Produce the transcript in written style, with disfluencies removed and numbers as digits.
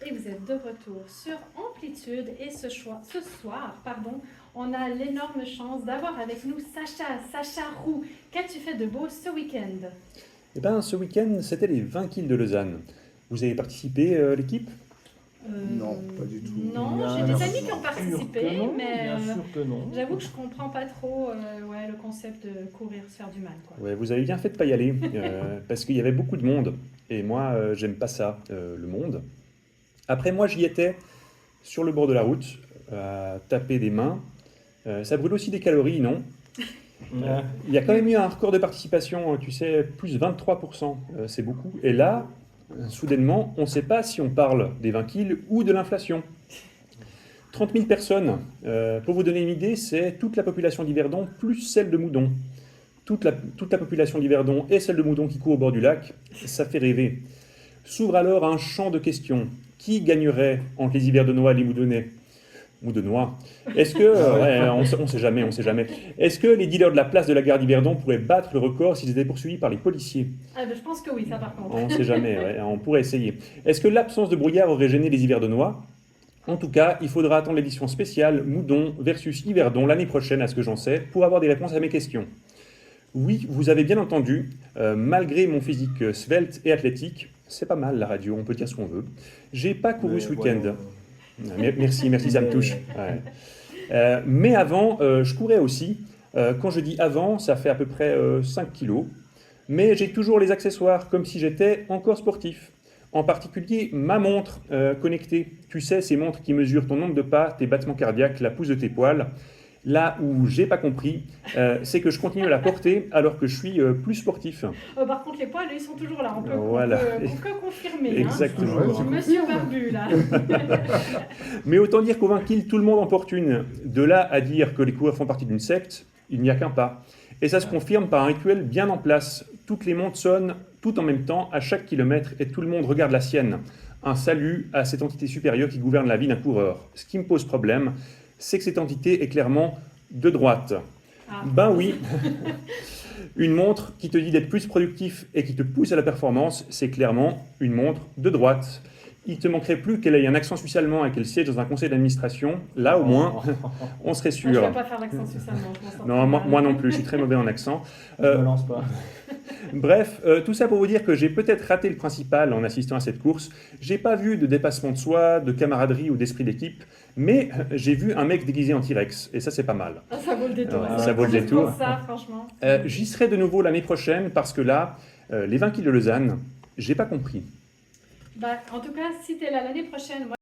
Et vous êtes de retour sur Amplitude et ce soir, on a l'énorme chance d'avoir avec nous Sacha Roux. Qu'as-tu fait de beau ce week-end? Eh bien, ce week-end, c'était les 20 kills de Lausanne. Vous avez participé, l'équipe? Non, pas du tout. Non, Bien j'ai des sûr amis qui ont participé, que non, mais bien sûr que non. j'avoue que je comprends pas trop le concept de courir, se faire du mal, quoi. Ouais, vous avez bien fait de pas y aller, parce qu'il y avait beaucoup de monde. Et moi, j'aime pas ça, le monde. Après, moi, j'y étais sur le bord de la route, à taper des mains. Ça brûle aussi des calories, non? Il y a quand même eu un record de participation, tu sais, plus 23%, c'est beaucoup. Et là, soudainement, on ne sait pas si on parle des 20 kills ou de l'inflation. 30 000 personnes, pour vous donner une idée, c'est toute la population d'Yverdon plus celle de Moudon. Toute la population d'Yverdon et celle de Moudon qui court au bord du lac, ça fait rêver. S'ouvre alors un champ de questions. Qui gagnerait entre les Yverdonois et les Moudonnais? Moudonnois. Est-ce que, on sait jamais. Est-ce que les dealers de la place de la gare d'Yverdon pourraient battre le record s'ils étaient poursuivis par les policiers? Ah, ben, je pense que oui, ça par contre. On ne sait jamais, ouais, on pourrait essayer. Est-ce que l'absence de brouillard aurait gêné les Yverdonois? En tout cas, il faudra attendre l'édition spéciale Moudon versus Yverdon l'année prochaine, à ce que j'en sais, pour avoir des réponses à mes questions. Oui, vous avez bien entendu, malgré mon physique svelte et athlétique, c'est pas mal la radio, on peut dire ce qu'on veut, j'ai pas couru ce week-end. Merci, ça me touche. Ouais. Mais avant, je courais aussi. Quand je dis avant, ça fait à peu près 5 kilos. Mais j'ai toujours les accessoires, comme si j'étais encore sportif. En particulier, ma montre connectée. Tu sais, ces montres qui mesurent ton nombre de pas, tes battements cardiaques, la pousse de tes poils. Là où j'ai pas compris, c'est que je continue à la porter alors que je suis plus sportif. Par contre, les poils, ils sont toujours là. On peut confirmer. Exactement. Hein. Monsieur Barbu, là. Mais autant dire qu'au 20 kills, tout le monde en porte une. De là à dire que les coureurs font partie d'une secte, il n'y a qu'un pas. Et ça se confirme par un rituel bien en place. Toutes les montres sonnent tout en même temps à chaque kilomètre et tout le monde regarde la sienne. Un salut à cette entité supérieure qui gouverne la vie d'un coureur. Ce qui me pose problème, c'est que cette entité est clairement de droite. Ah. Ben oui. Une montre qui te dit d'être plus productif et qui te pousse à la performance, c'est clairement une montre de droite. Il te manquerait plus qu'elle ait un accent suisse-allemand et qu'elle siège dans un conseil d'administration. Là, au moins, on serait sûr. Je ne vais pas faire l'accent suisse-allemand. Non, moi non plus, je suis très mauvais en accent. Je ne me lance pas. Bref, tout ça pour vous dire que j'ai peut-être raté le principal en assistant à cette course. J'ai pas vu de dépassement de soi, de camaraderie ou d'esprit d'équipe, mais j'ai vu un mec déguisé en T-Rex, et ça c'est pas mal. Ah, ça vaut le détour. Ça vaut le détour. Pour ça, franchement. J'y serai de nouveau l'année prochaine, parce que là, les 20 kills de Lausanne, j'ai pas compris. Bah, en tout cas, si tu es là l'année prochaine, moi,